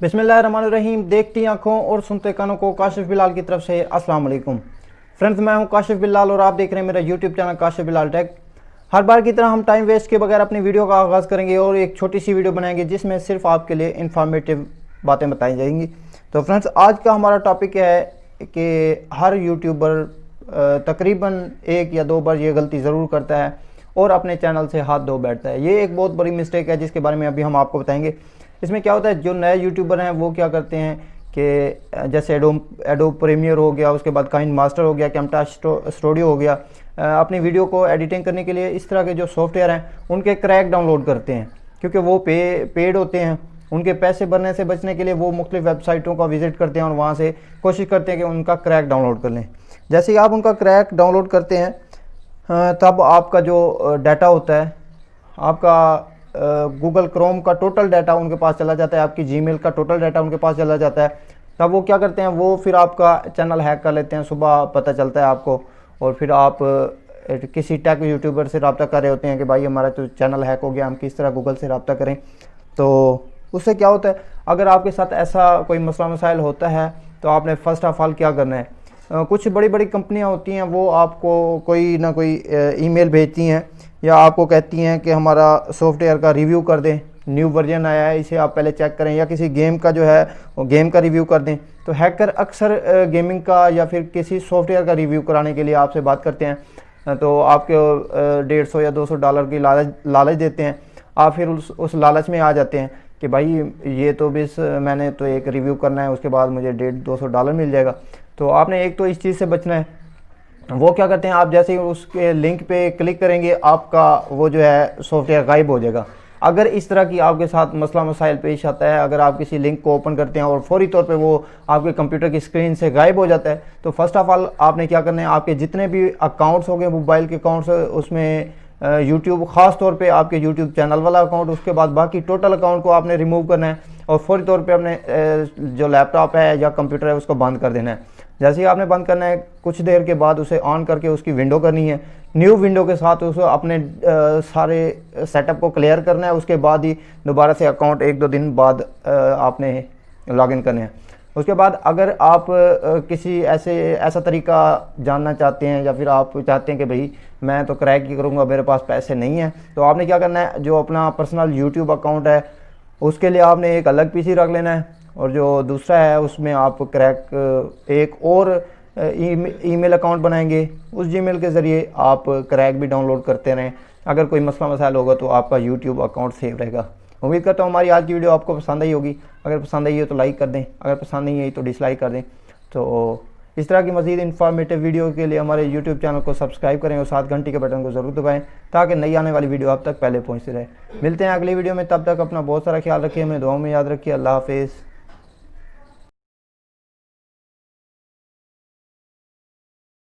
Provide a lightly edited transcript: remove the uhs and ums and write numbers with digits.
बिस्मिल्लाहिर्रहमानिर्रहीम। देखती आंखों और सुनते कानों को काशिफ बिलाल की तरफ से अस्सलाम वालेकुम। फ्रेंड्स, मैं हूं काशिफ बिलाल और आप देख रहे हैं मेरा YouTube channel Kashif Bilal tech. हर बार की तरह हम टाइम वेस्ट के बगैर अपनी वीडियो का आगाज़ करेंगे और एक छोटी सी वीडियो बनाएंगे जिसमें सिर्फ आपके लिए इन्फॉर्मेटिव बातें बताई जाएंगी। तो फ्रेंड्स, आज का हमारा टॉपिक है कि हर यूट्यूबर तकरीबन एक या दो बार ये गलती ज़रूर करता है और अपने चैनल से हाथ धो बैठता है। ये एक बहुत बड़ी मिस्टेक है जिसके बारे में अभी हम आपको बताएंगे। इसमें क्या होता है, जो नए यूट्यूबर हैं वो क्या करते हैं कि जैसे एडोब प्रीमियर हो गया, उसके बाद काइन मास्टर हो गया, कैमटास स्टूडियो हो गया, अपनी वीडियो को एडिटिंग करने के लिए इस तरह के जो सॉफ्टवेयर हैं उनके क्रैक डाउनलोड करते हैं, क्योंकि वो पेड होते हैं। उनके पैसे भरने से बचने के लिए वो मुख्तलिफ वेबसाइटों का विजिट करते हैं और वहाँ से कोशिश करते हैं कि उनका क्रैक डाउनलोड कर लें। जैसे ही आप उनका क्रैक डाउनलोड करते हैं तब आपका जो डाटा होता है, आपका गूगल क्रोम का टोटल डाटा उनके पास चला जाता है, आपकी जीमेल का टोटल डाटा उनके पास चला जाता है। तब वो क्या करते हैं, वो फिर आपका चैनल हैक कर लेते हैं। सुबह पता चलता है आपको और फिर आप किसी टेक यूट्यूबर से रब्ता कर रहे होते हैं कि भाई हमारा तो चैनल हैक हो गया, हम किस तरह गूगल से रब्ता करें। तो उससे क्या होता है, अगर आपके साथ ऐसा कोई मसला मसाइल होता है तो आपने फ़र्स्ट ऑफ ऑल क्या करना है, कुछ बड़ी बड़ी कंपनियां होती हैं वो आपको कोई ना कोई ईमेल भेजती हैं या आपको कहती हैं कि हमारा सॉफ्टवेयर का रिव्यू कर दें, न्यू वर्जन आया है इसे आप पहले चेक करें, या किसी गेम का जो है वो गेम का रिव्यू कर दें। तो हैकर अक्सर गेमिंग का या फिर किसी सॉफ्टवेयर का रिव्यू कराने के लिए आपसे बात करते हैं। तो आपके $150 या $200 की लालच देते हैं। आप फिर उस लालच में आ जाते हैं कि भाई ये तो बस मैंने तो एक रिव्यू करना है, उसके बाद मुझे $150-200 मिल जाएगा। तो आपने एक तो इस चीज़ से बचना है। वो क्या करते हैं, आप जैसे ही उसके लिंक पे क्लिक करेंगे आपका वो जो है सॉफ्टवेयर गायब हो जाएगा। अगर इस तरह की आपके साथ मसला मसाइल पेश आता है, अगर आप किसी लिंक को ओपन करते हैं और फौरी तौर पे वो आपके कंप्यूटर की स्क्रीन से गायब हो जाता है, तो फर्स्ट ऑफ ऑल आपने क्या करना है, आपके जितने भी अकाउंट्स हो गए मोबाइल के अकाउंट्स, उसमें यूट्यूब ख़ास तौर पे आपके यूट्यूब चैनल वाला अकाउंट, उसके बाद बाकी टोटल अकाउंट को आपने रिमूव करना है और फौरी तौर पे अपने जो लैपटॉप है या कंप्यूटर है उसको बंद कर देना है। जैसे ही आपने बंद करना है, कुछ देर के बाद उसे ऑन करके उसकी विंडो करनी है। न्यू विंडो के साथ उसे अपने सारे सेटअप को क्लियर करना है। उसके बाद ही दोबारा से अकाउंट 1-2 दिन बाद आपने लॉगिन करने हैं। उसके बाद अगर आप किसी ऐसा तरीका जानना चाहते हैं या फिर आप चाहते हैं कि भाई मैं तो क्रैक ही करूँगा, मेरे पास पैसे नहीं हैं, तो आपने क्या करना है, जो अपना पर्सनल यूट्यूब अकाउंट है उसके लिए आपने एक अलग पीसी रख लेना है और जो दूसरा है उसमें आप क्रैक एक और ईमेल अकाउंट बनाएंगे। उस जीमेल के ज़रिए आप क्रैक भी डाउनलोड करते रहें। अगर कोई मसला मसाइल होगा तो आपका यूट्यूब अकाउंट सेव रहेगा। उम्मीद करता हूँ हमारी आज की वीडियो आपको पसंद आई होगी। अगर पसंद आई हो तो लाइक कर दें, अगर पसंद नहीं आई तो डिसलाइक कर दें। तो इस तरह की मज़ीद इन्फॉर्मेटिव वीडियो के लिए हमारे यूट्यूब चैनल को सब्सक्राइब करें और साथ घंटी के बटन को ज़रूर दबाएं ताकि नई आने वाली वीडियो आप तक पहले पहुँचती रहे। मिलते हैं अगली वीडियो में, तब तक अपना बहुत सारा ख्याल रखिए, हमें दुआओं में याद रखिए। अल्लाह हाफिज़।